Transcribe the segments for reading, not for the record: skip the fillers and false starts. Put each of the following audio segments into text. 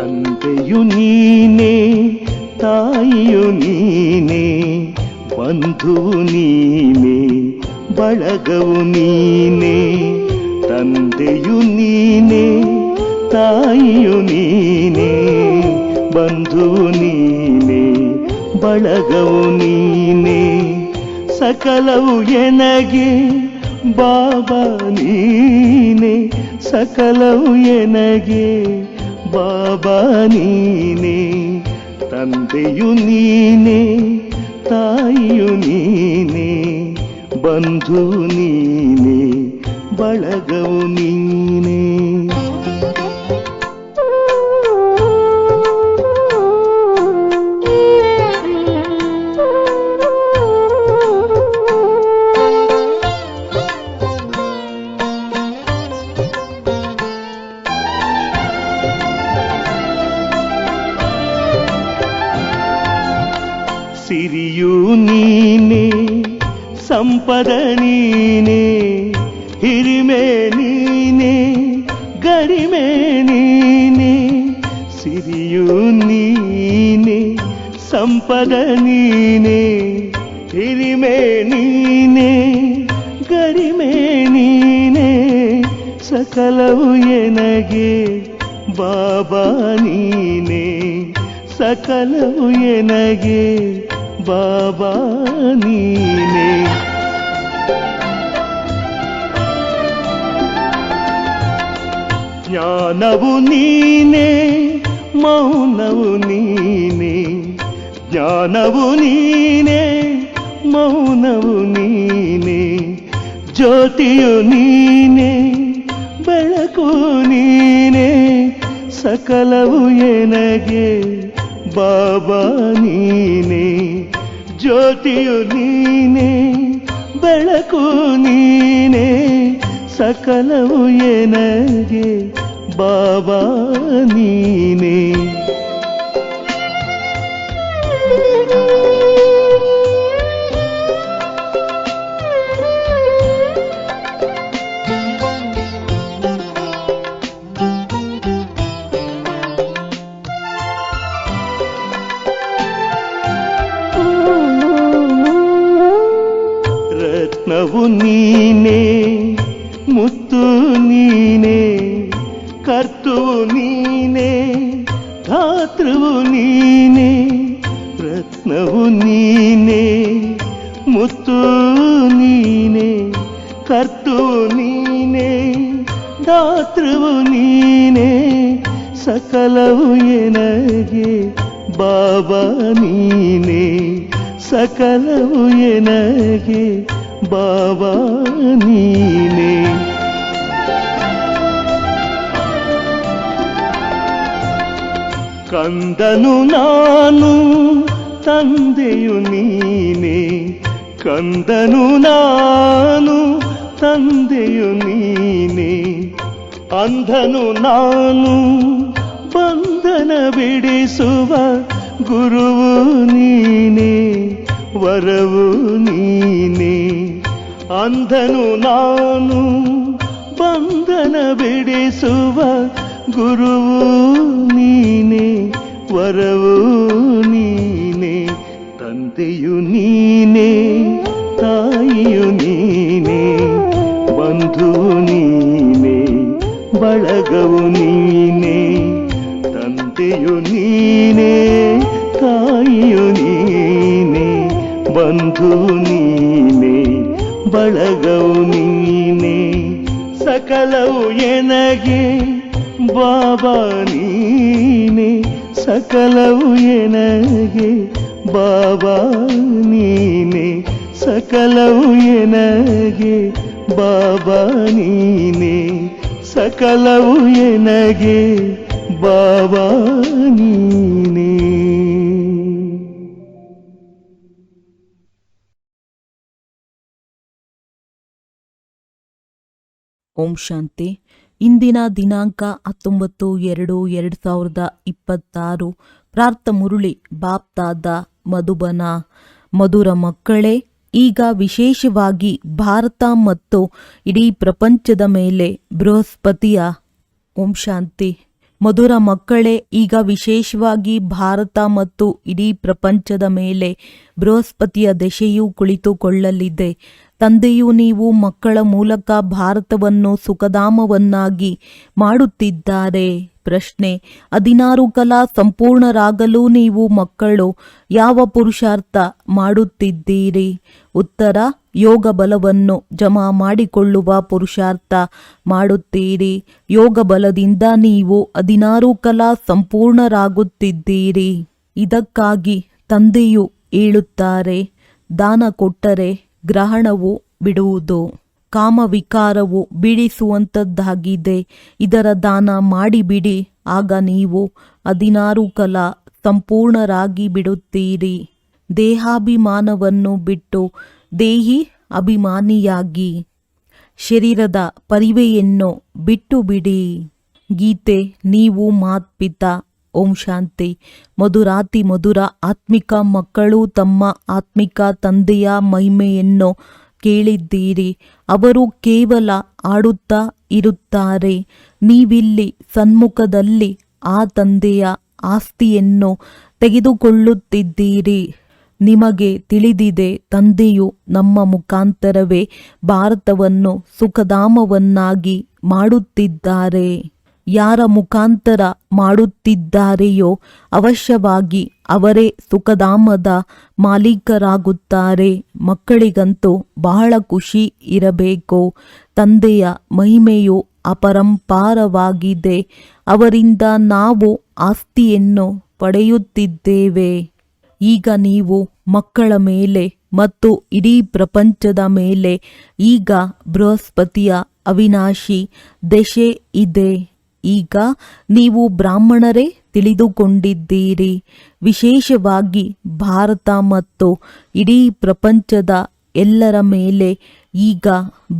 ತಂದೆಯು ನೀನೇ, ತಾಯಿಯು ನೀನೇ, ಬಂಧುವು ನೀನೇ, ಬಳಗವು ನೀನೇ. ತಂದೆಯು ನೀನೇ, ತಾಯಿಯು ನೀನೇ, ಬಂಧುವು ನೀನೇ, ಬಳಗವು ನೀನೇ. ಸಕಲವು ಎನಗೆ ಬಾಬಾ ನೀನೇ, ಸಕಲವು ಎನಗೆ ಬಾಬಾ ನೀನೇ. ತಂದೆಯು ನೀನೇ, ತಾಯಿಯು ನೀನೇ, ಬಂಧು ನೀನೇ, ಬಳಗವು ನೀನೇ. ಸಿರಿಯು ನೀನೇ, ಸಂಪದ ನೀನೇ, ಹಿರಿಮೆ ನೀನೇ, ಗರಿಮೆ ನೀನೇ. ಸಿರಿಯು ನೀನೇ, ಸಂಪದ ನೀನೇ, ಹಿರಿಮೆ ನೀನೇ, ಗರಿಮೆ ನೀನೇ. ಸಕಲವು ಎನಗೆ ಬಾಬಾ ನೀನೇ, ಸಕಲವು ಎನಗೆ ಬಾಬಾ ನೀನೇ. ಜ್ಞಾನವು ನೀನೇ, ಮೌನವು ನೀನೇ, ಜ್ಞಾನವು ನೀನೇ, ಮೌನವು ನೀನೇ. ಜ್ಯೋತಿಯು ನೀನೇ, ಬೆಳಕು ನೀನೇ, ಸಕಲವು ಎನಗೆ ಬಾಬಾ ನೀನೇ. ಜ್ಯೋತಿಯು ನೀನೇ, ಬೆಳಕು ನೀನೇ, ಸಕಲವು ಎನಗೆ ಬಾಬಾ ನೀನೇ. ರತ್ನವು ನೀನೇ, ಮುತ್ತು ನೀನೇ, ಕರ್ತುವು ನೀನೇ, ಧಾತೃವು ನೀನೇ. ರತ್ನವು ನೀನೇ, ಮುತ್ತು ನೀನೇ, ಕರ್ತುವು ನೀನೇ, ಧಾತೃವು ನೀನೇ. ಸಕಲವು ಎನಗೆ ಬಾಬಾ ನೀನೇ, ಸಕಲವು ಎನಗೆ ಬಾಬಾ ನೀನೇ. ಕಂದನು ನಾನು, ತಂದೆಯು ನೀನೇ, ಕಂದನು ನಾನು, ತಂದೆಯು ನೀನೇ. ಅಂಧನು ನಾನು, ಬಂಧನ ಬಿಡಿಸುವ ಗುರುವು ನೀನೇ, ವರವು ನೀನೇ. ಅಂಧನು ನಾನು, ಬಂಧನ ಬಿಡಿಸುವ ಗುರುವು ನೀನೇ, ವರವು ನೀನೇ. ತಂದೆಯು ನೀನೇ, ತಾಯಿಯು ನೀನೇ, ಬಂಧುವು ನೀನೇ, ಬಳಗವು ನೀನೇ. ತಂದೆಯು ನೀನೇ, ತಾಯಿಯು ನೀನೇ, ಬಂಧು ನೀನೇ, ಬಳಗವು ನೀನೇ. ಸಕಲವು ಎನಗೆ ಬಾಬಾ ನೀನೇ, ಸಕಲವು ಎನಗೆ ಬಾಬಾ ನೀನೇ, ಸಕಲವು ಎನಗೆ ಬಾಬಾ ನೀನೇ, ಸಕಲವು ಎನಗೆ ಬಾಬಾ ನೀನೇ. ಓಂ ಶಾಂತಿ. ಇಂದಿನ ದಿನಾಂಕ 19/2/2026. ಪ್ರಾರ್ಥ ಮುರುಳಿ ಬಾಪ್ತಾದ ಮಧುಬನ. ಮಧುರ ಮಕ್ಕಳೇ, ಈಗ ವಿಶೇಷವಾಗಿ ಭಾರತ ಮತ್ತು ಇಡೀ ಪ್ರಪಂಚದ ಮೇಲೆ ಬೃಹಸ್ಪತಿಯ ಓಂ ಶಾಂತಿ ಮಧುರ ಮಕ್ಕಳೇ, ಈಗ ವಿಶೇಷವಾಗಿ ಭಾರತ ಮತ್ತು ಇಡೀ ಪ್ರಪಂಚದ ಮೇಲೆ ಬೃಹಸ್ಪತಿಯ ದಶೆಯು ಕುಳಿತುಕೊಳ್ಳಲಿದೆ. ತಂದೆಯು ನೀವು ಮಕ್ಕಳ ಮೂಲಕ ಭಾರತವನ್ನು ಸುಖಧಾಮವನ್ನಾಗಿ ಮಾಡುತ್ತಿದ್ದಾರೆ. ಪ್ರಶ್ನೆ: 16 ಕಲಾ ಸಂಪೂರ್ಣರಾಗಲು ನೀವು ಮಕ್ಕಳು ಯಾವ ಪುರುಷಾರ್ಥ ಮಾಡುತ್ತಿದ್ದೀರಿ? ಉತ್ತರ: ಯೋಗ ಬಲವನ್ನು ಜಮಾ ಮಾಡಿಕೊಳ್ಳುವ ಪುರುಷಾರ್ಥ ಮಾಡುತ್ತೀರಿ. ಯೋಗ ಬಲದಿಂದ ನೀವು 16 ಕಲಾ ಸಂಪೂರ್ಣರಾಗುತ್ತಿದ್ದೀರಿ. ಇದಕ್ಕಾಗಿ ತಂದೆಯು ಹೇಳುತ್ತಾರೆ, ದಾನ ಕೊಟ್ಟರೆ ಗ್ರಹಣವು ಬಿಡುವುದು. ಕಾಮವಿಕಾರವು ಬೀಳಿಸುವಂಥದ್ದಾಗಿದೆ. ಇದರ ದಾನ ಮಾಡಿಬಿಡಿ, ಆಗ ನೀವು 16 ಕಲಾ ಸಂಪೂರ್ಣರಾಗಿ ಬಿಡುತ್ತೀರಿ. ದೇಹಾಭಿಮಾನವನ್ನು ಬಿಟ್ಟು ದೇಹಿ ಅಭಿಮಾನಿಯಾಗಿ ಶರೀರದ ಪರಿವೆಯನ್ನು ಬಿಟ್ಟು ಬಿಡಿ. ಗೀತೆ. ನೀವು ಮಾತ್ಪಿತಾ. ಓಂ ಶಾಂತಿ. ಮಧುರಾತಿ ಮಧುರ ಆತ್ಮಿಕ ಮಕ್ಕಳು ತಮ್ಮ ಆತ್ಮಿಕ ತಂದೆಯ ಮಹಿಮೆಯನ್ನು ಕೇಳಿದ್ದೀರಿ. ಅವರು ಕೇವಲ ಆಡುತ್ತಾ ಇರುತ್ತಾರೆ. ನೀವಿಲ್ಲಿ ಸನ್ಮುಖದಲ್ಲಿ ಆ ತಂದೆಯ ಆಸ್ತಿಯನ್ನು ತೆಗೆದುಕೊಳ್ಳುತ್ತಿದ್ದೀರಿ. ನಿಮಗೆ ತಿಳಿದಿದೆ, ತಂದೆಯು ನಮ್ಮ ಮುಖಾಂತರವೇ ಭಾರತವನ್ನು ಸುಖಧಾಮವನ್ನಾಗಿ ಮಾಡುತ್ತಿದ್ದಾರೆ. ಯಾರ ಮುಖಾಂತರ ಮಾಡುತ್ತಿದ್ದಾರೆಯೋ ಅವಶ್ಯವಾಗಿ ಅವರೇ ಸುಖಧಾಮದ ಮಾಲೀಕರಾಗುತ್ತಾರೆ. ಮಕ್ಕಳಿಗಂತೂ ಬಹಳ ಖುಷಿ ಇರಬೇಕು. ತಂದೆಯ ಮಹಿಮೆಯು ಅಪರಂಪಾರವಾಗಿದೆ. ಅವರಿಂದ ನಾವು ಆಸ್ತಿಯನ್ನು ಪಡೆಯುತ್ತಿದ್ದೇವೆ. ಈಗ ನೀವು ಮಕ್ಕಳ ಮೇಲೆ ಮತ್ತು ಇಡೀ ಪ್ರಪಂಚದ ಮೇಲೆ ಈಗ ಬೃಹಸ್ಪತಿಯ ಅವಿನಾಶಿ ದಶೆ ಇದೆ. ಈಗ ನೀವು ಬ್ರಾಹ್ಮಣರೇ ತಿಳಿದುಕೊಂಡಿದ್ದೀರಿ. ವಿಶೇಷವಾಗಿ ಭಾರತ ಮತ್ತು ಇಡೀ ಪ್ರಪಂಚದ ಎಲ್ಲರ ಮೇಲೆ ಈಗ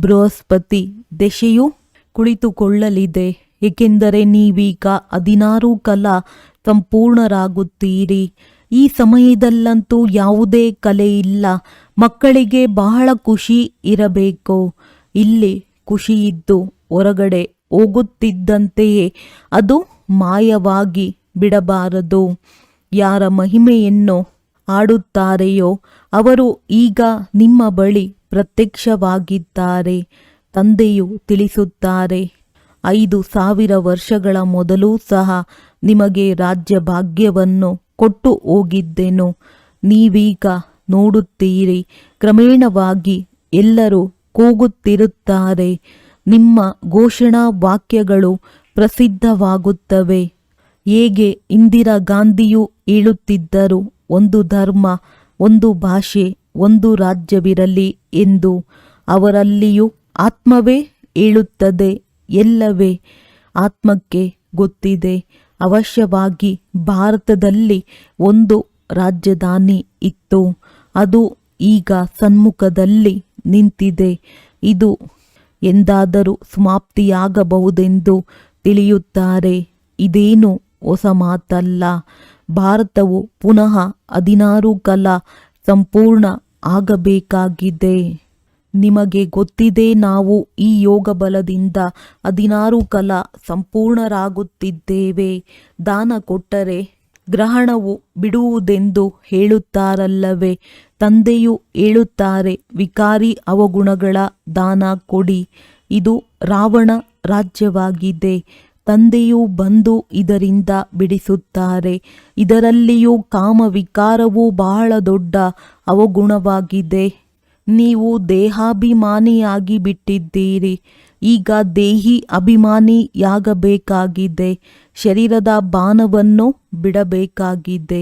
ಬೃಹಸ್ಪತಿ ದಶೆಯು ಕುಳಿತುಕೊಳ್ಳಲಿದೆ. ಏಕೆಂದರೆ ನೀವೀಗ 16 ಕಲಾ ಸಂಪೂರ್ಣರಾಗುತ್ತೀರಿ. ಈ ಸಮಯದಲ್ಲಂತೂ ಯಾವುದೇ ಕಲೆ ಇಲ್ಲ. ಮಕ್ಕಳಿಗೆ ಬಹಳ ಖುಷಿ ಇರಬೇಕು. ಇಲ್ಲಿ ಖುಷಿಯಿದ್ದು ಹೊರಗಡೆ ಹೋಗುತ್ತಿದ್ದಂತೆಯೇ ಅದು ಮಾಯವಾಗಿ ಬಿಡಬಾರದು. ಯಾರ ಮಹಿಮೆಯನ್ನು ಆಡುತ್ತಾರೆಯೋ ಅವರು ಈಗ ನಿಮ್ಮ ಬಳಿ ಪ್ರತ್ಯಕ್ಷವಾಗಿದ್ದಾರೆ. ತಂದೆಯು ತಿಳಿಸುತ್ತಾರೆ, 5000 ವರ್ಷಗಳ ಮೊದಲೂ ಸಹ ನಿಮಗೆ ರಾಜ್ಯ ಭಾಗ್ಯವನ್ನು ಕೊಟ್ಟು ಹೋಗಿದ್ದೆನು. ನೀವೀಗ ನೋಡುತ್ತೀರಿ, ಕ್ರಮೇಣವಾಗಿ ಎಲ್ಲರೂ ಕೂಗುತ್ತಿರುತ್ತಾರೆ. ನಿಮ್ಮ ಘೋಷಣಾ ವಾಕ್ಯಗಳು ಪ್ರಸಿದ್ಧವಾಗುತ್ತವೆ. ಹೇಗೆ ಇಂದಿರಾ ಗಾಂಧಿಯು ಹೇಳುತ್ತಿದ್ದರು, ಒಂದು ಧರ್ಮ, ಒಂದು ಭಾಷೆ, ಒಂದು ರಾಜ್ಯವಿರಲಿ ಎಂದು. ಅವರಲ್ಲಿಯೂ ಆತ್ಮವೇ ಹೇಳುತ್ತದೆ. ಎಲ್ಲವೇ ಆತ್ಮಕ್ಕೆ ಗೊತ್ತಿದೆ. ಅವಶ್ಯವಾಗಿ ಭಾರತದಲ್ಲಿ ಒಂದು ರಾಜಧಾನಿ ಇತ್ತು. ಅದು ಈಗ ಸನ್ಮುಖದಲ್ಲಿ ನಿಂತಿದೆ. ಇದು ಎಂದಾದರೂ ಸಮಾಪ್ತಿಯಾಗಬಹುದೆಂದು ತಿಳಿಯುತ್ತಾರೆ. ಇದೇನು ಹೊಸ ಮಾತಲ್ಲ. ಭಾರತವು ಪುನಃ 16 ಕಲಾ ಸಂಪೂರ್ಣ ಆಗಬೇಕಾಗಿದೆ. ನಿಮಗೆ ಗೊತ್ತಿದೆ, ನಾವು ಈ ಯೋಗ ಬಲದಿಂದ 16 ಕಲಾ ಸಂಪೂರ್ಣರಾಗುತ್ತಿದ್ದೇವೆ. ದಾನ ಕೊಟ್ಟರೆ ಗ್ರಹಣವು ಬಿಡುವುದೆಂದು ಹೇಳುತ್ತಾರಲ್ಲವೇ. ತಂದೆಯು ಹೇಳುತ್ತಾರೆ, ವಿಕಾರಿ ಅವಗುಣಗಳ ದಾನ ಕೊಡಿ. ಇದು ರಾವಣ ರಾಜ್ಯವಾಗಿದೆ. ತಂದೆಯು ಬಂದು ಇದರಿಂದ ಬಿಡಿಸುತ್ತಾರೆ. ಇದರಲ್ಲಿಯೂ ಕಾಮವಿಕಾರವು ಬಹಳ ದೊಡ್ಡ ಅವಗುಣವಾಗಿದೆ. ನೀವು ದೇಹಾಭಿಮಾನಿಯಾಗಿ ಬಿಟ್ಟಿದ್ದೀರಿ. ಈಗ ದೇಹಿ ಅಭಿಮಾನಿಯಾಗಬೇಕಾಗಿದೆ. ಶರೀರದ ಬಾಣವನ್ನು ಬಿಡಬೇಕಾಗಿದೆ.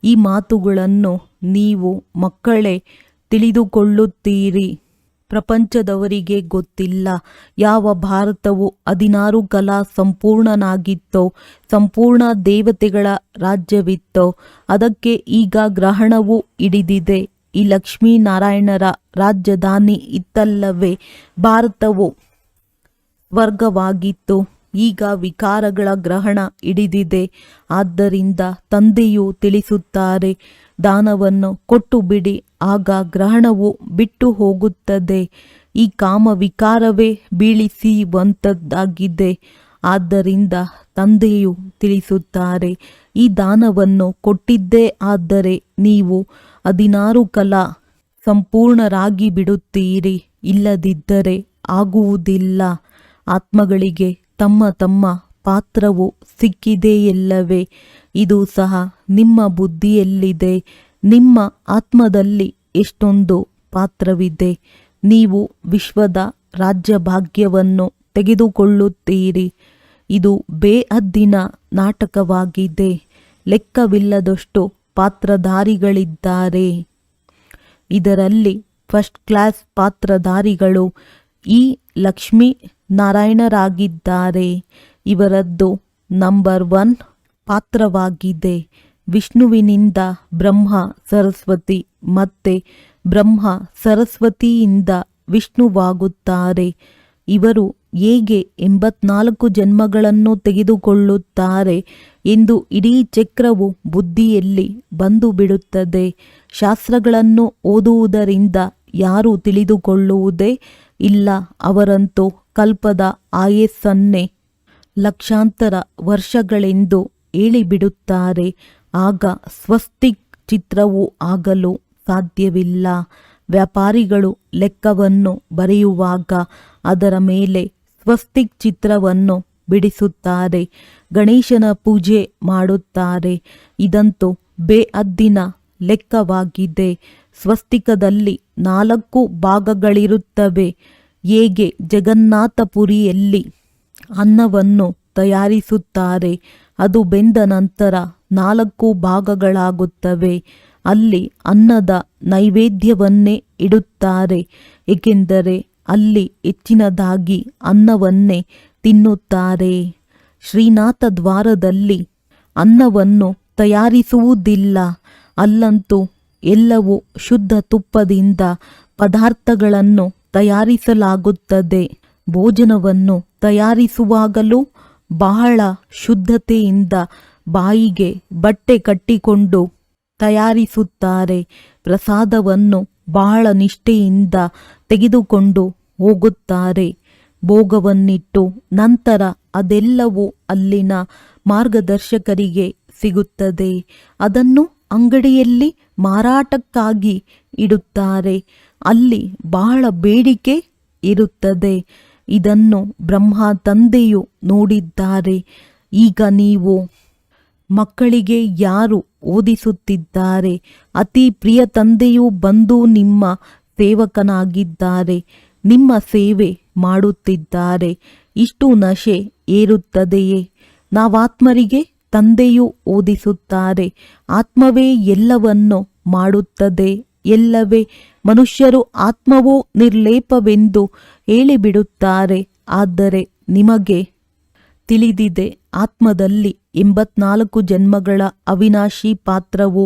ಈ ಮಾತುಗಳನ್ನು ನೀವು ಮಕ್ಕಳೇ ತಿಳಿದುಕೊಳ್ಳುತ್ತೀರಿ. ಪ್ರಪಂಚದವರಿಗೆ ಗೊತ್ತಿಲ್ಲ. ಯಾವ ಭಾರತವು 16 ಕಲಾ ಸಂಪೂರ್ಣನಾಗಿತ್ತೋ, ಸಂಪೂರ್ಣ ದೇವತೆಗಳ ರಾಜ್ಯವಿತ್ತೋ, ಅದಕ್ಕೆ ಈಗ ಗ್ರಹಣವು ಹಿಡಿದಿದೆ. ಈ ಲಕ್ಷ್ಮೀನಾರಾಯಣರ ರಾಜಧಾನಿ ಇತ್ತಲ್ಲವೇ. ಭಾರತವು ಸ್ವರ್ಗವಾಗಿತ್ತು. ಈಗ ವಿಕಾರಗಳ ಗ್ರಹಣ ಹಿಡಿದಿದೆ. ಆದ್ದರಿಂದ ತಂದೆಯು ತಿಳಿಸುತ್ತಾರೆ, ದಾನವನ್ನು ಕೊಟ್ಟು ಬಿಡಿ, ಆಗ ಗ್ರಹಣವು ಬಿಟ್ಟು ಹೋಗುತ್ತದೆ. ಈ ಕಾಮ ವಿಕಾರವೇ ಬೀಳಿಸುವಂಥದ್ದಾಗಿದೆ. ಆದ್ದರಿಂದ ತಂದೆಯು ತಿಳಿಸುತ್ತಾರೆ, ಈ ದಾನವನ್ನು ಕೊಟ್ಟಿದ್ದೇ ಆದರೆ ನೀವು 16 ಕಲಾ ಸಂಪೂರ್ಣರಾಗಿ ಬಿಡುತ್ತೀರಿ, ಇಲ್ಲದಿದ್ದರೆ ಆಗುವುದಿಲ್ಲ. ಆತ್ಮಗಳಿಗೆ ತಮ್ಮ ತಮ್ಮ ಪಾತ್ರವು ಸಿಕ್ಕಿದೆಯಲ್ಲವೇ? ಇದು ಸಹ ನಿಮ್ಮ ಬುದ್ಧಿಯಲ್ಲಿದೆ. ನಿಮ್ಮ ಆತ್ಮದಲ್ಲಿ ಎಷ್ಟೊಂದು ಪಾತ್ರವಿದೆ. ನೀವು ವಿಶ್ವದ ರಾಜ್ಯಭಾಗ್ಯವನ್ನು ತೆಗೆದುಕೊಳ್ಳುತ್ತೀರಿ. ಇದು ಬೇಹದ್ದಿನ ನಾಟಕವಾಗಿದೆ. ಲೆಕ್ಕವಿಲ್ಲದಷ್ಟು ಪಾತ್ರಧಾರಿಗಳಿದ್ದಾರೆ. ಇದರಲ್ಲಿ ಫಸ್ಟ್ ಕ್ಲಾಸ್ ಪಾತ್ರಧಾರಿಗಳು ಈ ಲಕ್ಷ್ಮೀ ನಾರಾಯಣರಾಗಿದ್ದಾರೆ. ಇವರದ್ದು ನಂಬರ್ 1 ಪಾತ್ರವಾಗಿದೆ. ವಿಷ್ಣುವಿನಿಂದ ಬ್ರಹ್ಮ ಸರಸ್ವತಿ ಮತ್ತೆ ಬ್ರಹ್ಮ ಸರಸ್ವತಿಯಿಂದ ವಿಷ್ಣುವಾಗುತ್ತಾರೆ. ಇವರು ಹೇಗೆ 84 ಜನ್ಮಗಳನ್ನು ತೆಗೆದುಕೊಳ್ಳುತ್ತಾರೆ ಎಂದು ಇಡೀ ಚಕ್ರವು ಬುದ್ಧಿಯಲ್ಲಿ ಬಂದು ಬಿಡುತ್ತದೆ. ಶಾಸ್ತ್ರಗಳನ್ನು ಓದುವುದರಿಂದ ಯಾರು ತಿಳಿದುಕೊಳ್ಳುವುದೇ ಇಲ್ಲ. ಅವರಂತೂ ಕಲ್ಪದ ಆಯಸ್ಸನ್ನೇ ಲಕ್ಷಾಂತರ ವರ್ಷಗಳೆಂದು ಹೇಳಿಬಿಡುತ್ತಾರೆ. ಆಗ ಸ್ವಸ್ತಿಕ್ ಚಿತ್ರವೂ ಆಗಲು ಸಾಧ್ಯವಿಲ್ಲ. ವ್ಯಾಪಾರಿಗಳು ಲೆಕ್ಕವನ್ನು ಬರೆಯುವಾಗ ಅದರ ಮೇಲೆ ಸ್ವಸ್ತಿಕ್ ಚಿತ್ರವನ್ನು ಬಿಡಿಸುತ್ತಾರೆ. ಗಣೇಶನ ಪೂಜೆ ಮಾಡುತ್ತಾರೆ. ಇದಂತೂ ಬೇಹದ್ದಿನ ಲೆಕ್ಕವಾಗಿದೆ. ಸ್ವಸ್ತಿಕದಲ್ಲಿ 4 ಭಾಗಗಳಿರುತ್ತವೆ. ಹೇಗೆ ಜಗನ್ನಾಥಪುರಿಯಲ್ಲಿ ಅನ್ನವನ್ನು ತಯಾರಿಸುತ್ತಾರೆ, ಅದು ಬೆಂದ ನಂತರ 4 ಭಾಗಗಳಾಗುತ್ತವೆ. ಅಲ್ಲಿ ಅನ್ನದ ನೈವೇದ್ಯವನ್ನೇ ಇಡುತ್ತಾರೆ, ಏಕೆಂದರೆ ಅಲ್ಲಿ ಹೆಚ್ಚಿನದಾಗಿ ಅನ್ನವನ್ನೇ ತಿನ್ನುತ್ತಾರೆ. ಶ್ರೀನಾಥ ದ್ವಾರದಲ್ಲಿ ಅನ್ನವನ್ನು ತಯಾರಿಸುವುದಿಲ್ಲ. ಅಲ್ಲಂತೂ ಎಲ್ಲವೂ ಶುದ್ಧ ತುಪ್ಪದಿಂದ ಪದಾರ್ಥಗಳನ್ನು ತಯಾರಿಸಲಾಗುತ್ತದೆ. ಭೋಜನವನ್ನು ತಯಾರಿಸುವಾಗಲೂ ಬಹಳ ಶುದ್ಧತೆಯಿಂದ ಬಾಯಿಗೆ ಬಟ್ಟೆ ಕಟ್ಟಿಕೊಂಡು ತಯಾರಿಸುತ್ತಾರೆ. ಪ್ರಸಾದವನ್ನು ಬಹಳ ನಿಷ್ಠೆಯಿಂದ ತೆಗೆದುಕೊಂಡು ಹೋಗುತ್ತಾರೆ. ಭೋಗವನ್ನಿಟ್ಟು ನಂತರ ಅದೆಲ್ಲವೂ ಅಲ್ಲಿನ ಮಾರ್ಗದರ್ಶಕರಿಗೆ ಸಿಗುತ್ತದೆ. ಅದನ್ನು ಅಂಗಡಿಯಲ್ಲಿ ಮಾರಾಟಕ್ಕಾಗಿ ಇಡುತ್ತಾರೆ. ಅಲ್ಲಿ ಬಹಳ ಬೇಡಿಕೆ ಇರುತ್ತದೆ. ಇದನ್ನು ಬ್ರಹ್ಮ ತಂದೆಯು ನೋಡಿದ್ದಾರೆ. ಈಗ ನೀವು ಮಕ್ಕಳಿಗೆ ಯಾರು ಓದಿಸುತ್ತಿದ್ದಾರೆ? ಅತಿ ಪ್ರಿಯ ತಂದೆಯು ಬಂದು ನಿಮ್ಮ ಸೇವಕನಾಗಿದ್ದಾರೆ, ನಿಮ್ಮ ಸೇವೆ ಮಾಡುತ್ತಿದ್ದಾರೆ. ಇಷ್ಟು ನಶೆ ಏರುತ್ತದೆಯೇ? ನಾವಾತ್ಮರಿಗೆ ತಂದೆಯು ಓದಿಸುತ್ತಾರೆ. ಆತ್ಮವೇ ಎಲ್ಲವನ್ನು ಮಾಡುತ್ತದೆ ಎಲ್ಲವೇ? ಮನುಷ್ಯರು ಆತ್ಮವು ನಿರ್ಲೇಪವೆಂದು ಹೇಳಿಬಿಡುತ್ತಾರೆ. ಆದರೆ ನಿಮಗೆ ತಿಳಿದಿದೆ, ಆತ್ಮದಲ್ಲಿ 84 ಜನ್ಮಗಳ ಅವಿನಾಶಿ ಪಾತ್ರವು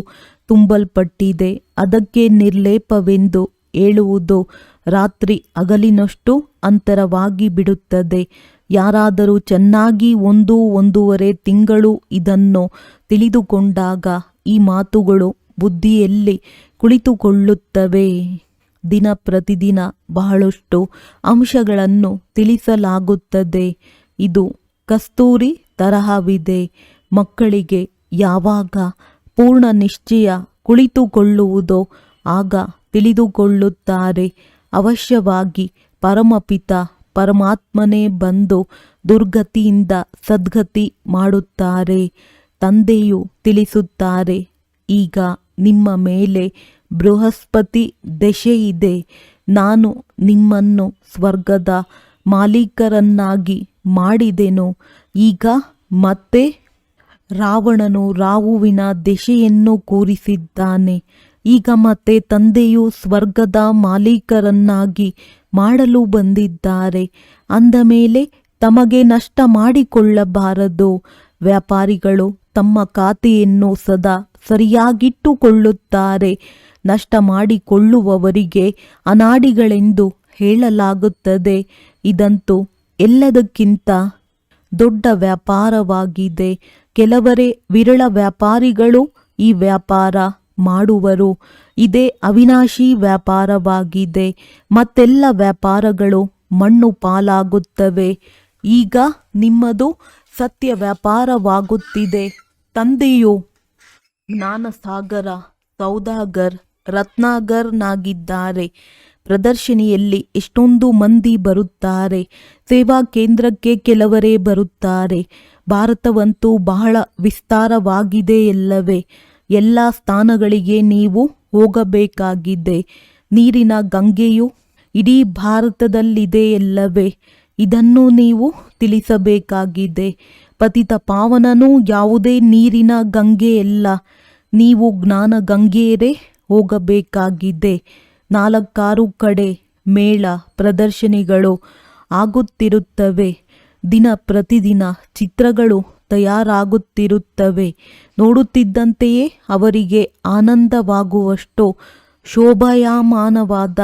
ತುಂಬಲ್ಪಟ್ಟಿದೆ. ಅದಕ್ಕೆ ನಿರ್ಲೇಪವೆಂದು ಹೇಳುವುದು ರಾತ್ರಿ ಹಗಲಿನಷ್ಟು ಅಂತರವಾಗಿ ಬಿಡುತ್ತದೆ. ಯಾರಾದರೂ ಚೆನ್ನಾಗಿ 1-1.5 ತಿಂಗಳು ಇದನ್ನು ತಿಳಿದುಕೊಂಡಾಗ ಈ ಮಾತುಗಳು ಬುದ್ಧಿಯಲ್ಲಿ ಕುಳಿತುಕೊಳ್ಳುತ್ತವೆ. ದಿನ ಪ್ರತಿದಿನ ಬಹಳಷ್ಟು ಅಂಶಗಳನ್ನು ತಿಳಿಸಲಾಗುತ್ತದೆ. ಇದು ಕಸ್ತೂರಿ ತರಹವಿದೆ. ಮಕ್ಕಳಿಗೆ ಯಾವಾಗ ಪೂರ್ಣ ನಿಶ್ಚಯ ಕುಳಿತುಕೊಳ್ಳುವುದೋ ಆಗ ತಿಳಿದುಕೊಳ್ಳುತ್ತಾರೆ. ಅವಶ್ಯವಾಗಿ ಪರಮಪಿತ ಪರಮಾತ್ಮನೇ ಬಂದು ದುರ್ಗತಿಯಿಂದ ಸದ್ಗತಿ ಮಾಡುತ್ತಾರೆ. ತಂದೆಯು ತಿಳಿಸುತ್ತಾರೆ, ಈಗ ನಿಮ್ಮ ಮೇಲೆ ಬೃಹಸ್ಪತಿ ದಶೆಯಿದೆ. ನಾನು ನಿಮ್ಮನ್ನು ಸ್ವರ್ಗದ ಮಾಲೀಕರನ್ನಾಗಿ ಮಾಡಿದೆನು. ಈಗ ಮತ್ತೆ ರಾವಣನು ರಾಹುವಿನ ದೆಸೆಯನ್ನು ಕೂರಿಸಿದ್ದಾನೆ. ಈಗ ಮತ್ತೆ ತಂದೆಯು ಸ್ವರ್ಗದ ಮಾಲೀಕರನ್ನಾಗಿ ಮಾಡಲು ಬಂದಿದ್ದಾರೆ. ಅಂದ ಮೇಲೆ ತಮಗೆ ನಷ್ಟ ಮಾಡಿಕೊಳ್ಳಬಾರದು. ವ್ಯಾಪಾರಿಗಳು ತಮ್ಮ ಖಾತೆಯನ್ನು ಸದಾ ಸರಿಯಾಗಿಟ್ಟುಕೊಳ್ಳುತ್ತಾರೆ. ನಷ್ಟ ಮಾಡಿಕೊಳ್ಳುವವರಿಗೆ ಅನಾಡಿಗಳೆಂದು ಹೇಳಲಾಗುತ್ತದೆ. ಇದಂತೂ ಎಲ್ಲದಕ್ಕಿಂತ ದೊಡ್ಡ ವ್ಯಾಪಾರವಾಗಿದೆ. ಕೆಲವರೇ ವಿರಳ ವ್ಯಾಪಾರಿಗಳು ಈ ವ್ಯಾಪಾರ ಮಾಡುವರು. ಇದೇ ಅವಿನಾಶಿ ವ್ಯಾಪಾರವಾಗಿದೆ. ಮತ್ತೆಲ್ಲ ವ್ಯಾಪಾರಗಳು ಮಣ್ಣು ಪಾಲಾಗುತ್ತವೆ. ಈಗ ನಿಮ್ಮದು ಸತ್ಯ ವ್ಯಾಪಾರವಾಗುತ್ತಿದೆ. ತಂದೆಯು ಜ್ಞಾನಸಾಗರ ಸೌದಾಗರ್ ರತ್ನಾಗರ್ನಾಗಿದ್ದಾರೆ. ಪ್ರದರ್ಶನಿಯಲ್ಲಿ ಎಷ್ಟೊಂದು ಮಂದಿ ಬರುತ್ತಾರೆ. ಸೇವಾ ಕೇಂದ್ರಕ್ಕೆ ಕೆಲವರೇ ಬರುತ್ತಾರೆ. ಭಾರತವಂತೂ ಬಹಳ ವಿಸ್ತಾರವಾಗಿದೆಯಲ್ಲವೇ? ಎಲ್ಲ ಸ್ಥಾನಗಳಿಗೆ ನೀವು ಹೋಗಬೇಕಾಗಿದೆ. ನೀರಿನ ಗಂಗೆಯು ಇಡೀ ಭಾರತದಲ್ಲಿದೆಯಲ್ಲವೇ? ಇದನ್ನು ನೀವು ತಿಳಿಸಬೇಕಾಗಿದೆ. ಪತಿತ ಪಾವನನು ಯಾವುದೇ ನೀರಿನ ಗಂಗೆಯಲ್ಲ. ನೀವು ಜ್ಞಾನ ಗಂಗೆಯರೇ ಹೋಗಬೇಕಾಗಿದೆ. 4 ಕಡೆ ಮೇಳ ಪ್ರದರ್ಶನಿಗಳು ಆಗುತ್ತಿರುತ್ತವೆ. ದಿನ ಪ್ರತಿದಿನ ಚಿತ್ರಗಳು ತಯಾರಾಗುತ್ತಿರುತ್ತವೆ. ನೋಡುತ್ತಿದ್ದಂತೆಯೇ ಅವರಿಗೆ ಆನಂದವಾಗುವಷ್ಟು ಶೋಭಾಯಮಾನವಾದ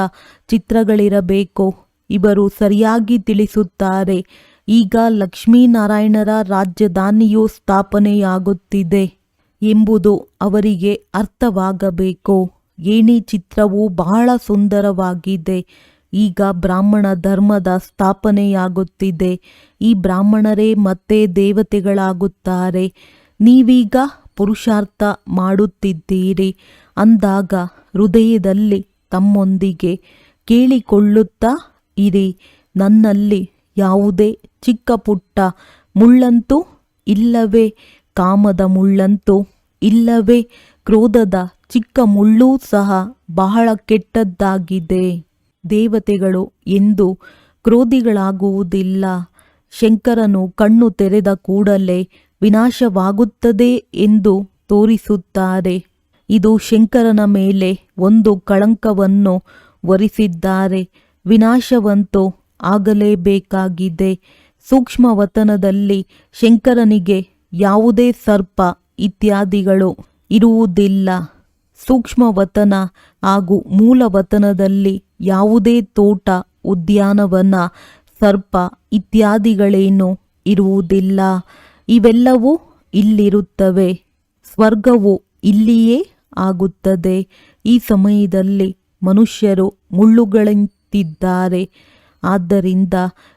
ಚಿತ್ರಗಳಿರಬೇಕು. ಇವರು ಸರಿಯಾಗಿ ತಿಳಿಸುತ್ತಾರೆ. ಈಗ ಲಕ್ಷ್ಮೀನಾರಾಯಣರ ರಾಜಧಾನಿಯು ಸ್ಥಾಪನೆಯಾಗುತ್ತಿದೆ ಎಂಬುದು ಅವರಿಗೆ ಅರ್ಥವಾಗಬೇಕು. ಏಣಿ ಚಿತ್ರವು ಬಹಳ ಸುಂದರವಾಗಿದೆ. ಈಗ ಬ್ರಾಹ್ಮಣ ಧರ್ಮದ ಸ್ಥಾಪನೆಯಾಗುತ್ತಿದೆ. ಈ ಬ್ರಾಹ್ಮಣರೇ ಮತ್ತೆ ದೇವತೆಗಳಾಗುತ್ತಾರೆ. ನೀವೀಗ ಪುರುಷಾರ್ಥ ಮಾಡುತ್ತಿದ್ದೀರಿ ಅಂದಾಗ ಹೃದಯದಲ್ಲಿ ತಮ್ಮೊಂದಿಗೆ ಕೇಳಿಕೊಳ್ಳುತ್ತಾ ಇರಿ, ನನ್ನಲ್ಲಿ ಯಾವುದೇ ಚಿಕ್ಕ ಪುಟ್ಟ ಮುಳ್ಳಂತೂ ಇಲ್ಲವೇ? ಕಾಮದ ಮುಳ್ಳಂತೂ ಇಲ್ಲವೇ? ಕ್ರೋಧದ ಚಿಕ್ಕ ಮುಳ್ಳೂ ಸಹ ಬಹಳ ಕೆಟ್ಟದ್ದಾಗಿದೆ. ದೇವತೆಗಳು ಎಂದು ಕ್ರೋಧಿಗಳಾಗುವುದಿಲ್ಲ. ಶಂಕರನು ಕಣ್ಣು ತೆರೆದ ಕೂಡಲೇ ವಿನಾಶವಾಗುತ್ತದೆ ಎಂದು ತೋರಿಸುತ್ತಾರೆ. ಇದು ಶಂಕರನ ಮೇಲೆ ಒಂದು ಕಳಂಕವನ್ನು ಹೊರಿಸಿದ್ದಾರೆ. ವಿನಾಶವಂತೂ ಆಗಲೇಬೇಕಾಗಿದೆ. ಸೂಕ್ಷ್ಮವತನದಲ್ಲಿ ಶಂಕರನಿಗೆ ಯಾವುದೇ ಸರ್ಪ ಇತ್ಯಾದಿಗಳು ಇರುವುದಿಲ್ಲ. ಸೂಕ್ಷ್ಮವತನ ಹಾಗೂ ಮೂಲವತನದಲ್ಲಿ ಯಾವುದೇ ತೋಟ, ಉದ್ಯಾನವನ, ಸರ್ಪ ಇತ್ಯಾದಿಗಳೇನೂ ಇರುವುದಿಲ್ಲ. ಇವೆಲ್ಲವೂ ಇಲ್ಲಿರುತ್ತವೆ. ಸ್ವರ್ಗವು ಇಲ್ಲಿಯೇ ಆಗುತ್ತದೆ. ಈ ಸಮಯದಲ್ಲಿ ಮನುಷ್ಯರು ಮುಳ್ಳುಗಳಂತಿದ್ದಾರೆ. ಆದ್ದರಿಂದ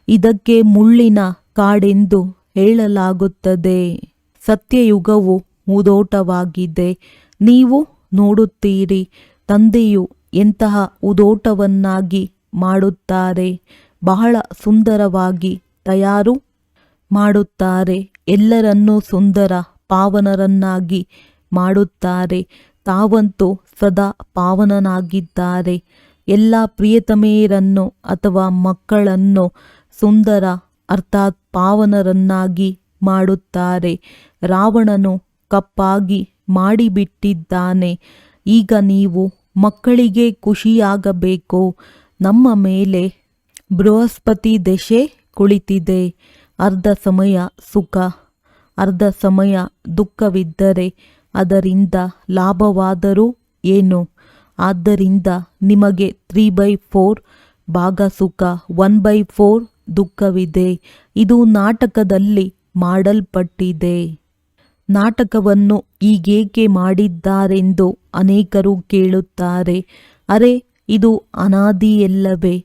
ಇದಕ್ಕೆ ಮುಳ್ಳಿನ ಕಾಡೆಂದು ಹೇಳಲಾಗುತ್ತದೆ. ಸತ್ಯಯುಗವು ಉದೋಟವಾಗಿದೆ. ನೀವು ನೋಡುತ್ತೀರಿ, ತಂದೆಯು ಎಂತಹ ಉದೋಟವನ್ನಾಗಿ ಮಾಡುತ್ತಾರೆ. ಬಹಳ ಸುಂದರವಾಗಿ ತಯಾರು ಮಾಡುತ್ತಾರೆ. ಎಲ್ಲರನ್ನೂ ಸುಂದರ ಪಾವನರನ್ನಾಗಿ ಮಾಡುತ್ತಾರೆ. ತಾವಂತೂ ಸದಾ ಪಾವನನಾಗಿದ್ದಾರೆ. ಎಲ್ಲ ಪ್ರಿಯತಮೆಯರನ್ನು ಅಥವಾ ಮಕ್ಕಳನ್ನು ಸುಂದರ ಅರ್ಥಾತ್ ಪಾವನರನ್ನಾಗಿ ಮಾಡುತ್ತಾರೆ. ರಾವಣನು ಕಪ್ಪಾಗಿ ಮಾಡಿಬಿಟ್ಟಿದ್ದಾನೆ. ಈಗ ನೀವು ಮಕ್ಕಳಿಗೆ ಖುಷಿಯಾಗಬೇಕು. ನಮ್ಮ ಮೇಲೆ ಬೃಹಸ್ಪತಿ ದಶೆ ಕುಳಿತಿದೆ. ಅರ್ಧ ಸಮಯ ಸುಖ, ಅರ್ಧ ಸಮಯ ದುಃಖವಿದ್ದರೆ ಅದರಿಂದ ಲಾಭವಾದರೂ ಏನು? ಆದ್ದರಿಂದ ನಿಮಗೆ 3/4 ಭಾಗ ಸುಖ, 1/4 ದುಃಖವಿದೆ. ಇದು ನಾಟಕದಲ್ಲಿ ಮಾಡಲ್ಪಟ್ಟಿದೆ. ನಾಟಕವನ್ನು ಹೀಗೇಕೆ ಮಾಡಿದ್ದಾರೆಂದು ಅನೇಕರು ಕೇಳುತ್ತಾರೆ. ಅರೆ, ಇದು ಅನಾದಿಯಲ್ಲವೇ?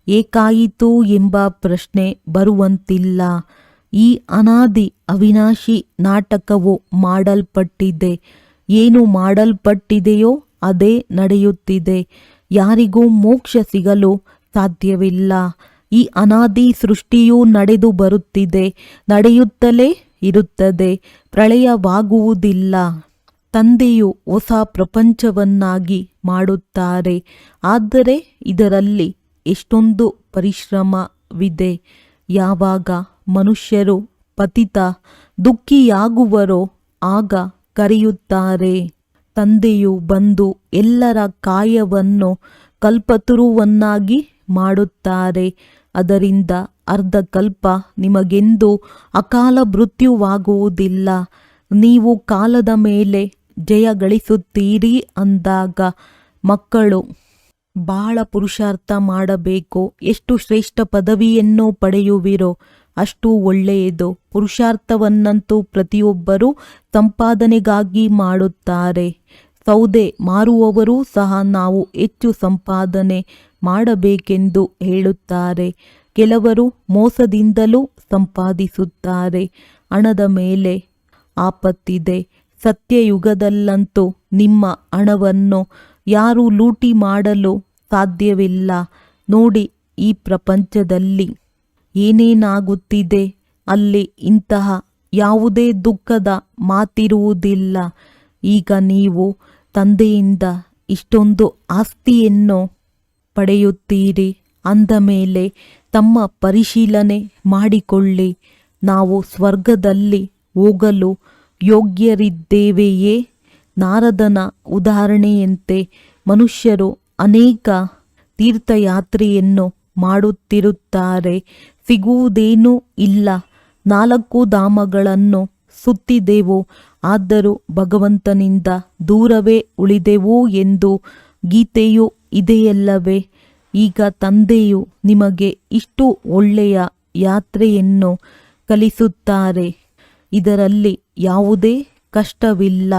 ಏಕಾಯಿತು ಎಂಬ ಪ್ರಶ್ನೆ ಬರುವಂತಿಲ್ಲ. ಈ ಅನಾದಿ ಅವಿನಾಶಿ ನಾಟಕವು ಮಾಡಲ್ಪಟ್ಟಿದೆ. ಏನು ಮಾಡಲ್ಪಟ್ಟಿದೆಯೋ ಅದೇ ನಡೆಯುತ್ತಿದೆ. ಯಾರಿಗೂ ಮೋಕ್ಷ ಸಿಗಲು ಸಾಧ್ಯವಿಲ್ಲ. ಈ ಅನಾದಿ ಸೃಷ್ಟಿಯು ನಡೆದು ಬರುತ್ತಿದೆ, ನಡೆಯುತ್ತಲೇ ಇರುತ್ತದೆ. ಪ್ರಳಯವಾಗುವುದಿಲ್ಲ. ತಂದೆಯು ಹೊಸ ಪ್ರಪಂಚವನ್ನಾಗಿ ಮಾಡುತ್ತಾರೆ. ಆದರೆ ಇದರಲ್ಲಿ ಎಷ್ಟೊಂದು ಪರಿಶ್ರಮವಿದೆ. ಯಾವಾಗ ಮನುಷ್ಯರು ಪತಿತ ದುಃಖಿಯಾಗುವರೋ ಆಗ ಕರೆಯುತ್ತಾರೆ. ತಂದೆಯು ಬಂದು ಎಲ್ಲರ ಕಾಯವನ್ನು ಕಲ್ಪತರುವನ್ನಾಗಿ ಮಾಡುತ್ತಾರೆ. ಅದರಿಂದ ಅರ್ಧ ಕಲ್ಪ ನಿಮಗೆಂದೂ ಅಕಾಲ ಮೃತ್ಯುವಾಗುವುದಿಲ್ಲ. ನೀವು ಕಾಲದ ಮೇಲೆ ಜಯ ಗಳಿಸುತ್ತೀರಿ ಅಂದಾಗ ಮಕ್ಕಳು ಬಹಳ ಪುರುಷಾರ್ಥ ಮಾಡಬೇಕು. ಎಷ್ಟು ಶ್ರೇಷ್ಠ ಪದವಿಯನ್ನು ಪಡೆಯುವಿರೋ ಅಷ್ಟು ಒಳ್ಳೆಯದು. ಪುರುಷಾರ್ಥವನ್ನಂತೂ ಪ್ರತಿಯೊಬ್ಬರೂ ಸಂಪಾದನೆಗಾಗಿ ಮಾಡುತ್ತಾರೆ. ಸೌದೆ ಮಾರುವವರೂ ಸಹ ನಾವು ಹೆಚ್ಚು ಸಂಪಾದನೆ ಮಾಡಬೇಕೆಂದು ಹೇಳುತ್ತಾರೆ. ಕೆಲವರು ಮೋಸದಿಂದಲೂ ಸಂಪಾದಿಸುತ್ತಾರೆ. ಹಣದ ಮೇಲೆ ಆಪತ್ತಿದೆ. ಸತ್ಯಯುಗದಲ್ಲಂತೂ ನಿಮ್ಮ ಹಣವನ್ನು ಯಾರೂ ಲೂಟಿ ಮಾಡಲು ಸಾಧ್ಯವಿಲ್ಲ. ನೋಡಿ, ಈ ಪ್ರಪಂಚದಲ್ಲಿ ಏನೇನಾಗುತ್ತಿದೆ, ಅಲ್ಲಿ ಇಂತಹ ಯಾವುದೇ ದುಃಖದ ಮಾತಿರುವುದಿಲ್ಲ. ಈಗ ನೀವು ತಂದೆಯಿಂದ ಇಷ್ಟೊಂದು ಆಸ್ತಿಯನ್ನು ಪಡೆಯುತ್ತೀರಿ ಅಂದ ಮೇಲೆ ತಮ್ಮ ಪರಿಶೀಲನೆ ಮಾಡಿಕೊಳ್ಳಿ. ನಾವು ಸ್ವರ್ಗದಲ್ಲಿ ಹೋಗಲು ಯೋಗ್ಯರಿದ್ದೇವೆಯೇ? ನಾರದನ ಉದಾಹರಣೆಯಂತೆ ಮನುಷ್ಯರು ಅನೇಕ ತೀರ್ಥಯಾತ್ರೆಯನ್ನು ಮಾಡುತ್ತಿರುತ್ತಾರೆ. ಸಿಗುವುದೇನೂ ಇಲ್ಲ. 4 ಧಾಮಗಳನ್ನು ಸುತ್ತಿದೆವು, ಆದರೂ ಭಗವಂತನಿಂದ ದೂರವೇ ಉಳಿದೆವು ಎಂದು ಗೀತೆಯೂ ಇದೆಯಲ್ಲವೇ? ಈಗ ತಂದೆಯು ನಿಮಗೆ ಇಷ್ಟು ಒಳ್ಳೆಯ ಯಾತ್ರೆಯನ್ನು ಕಲಿಸುತ್ತಾರೆ. ಇದರಲ್ಲಿ ಯಾವುದೇ ಕಷ್ಟವಿಲ್ಲ.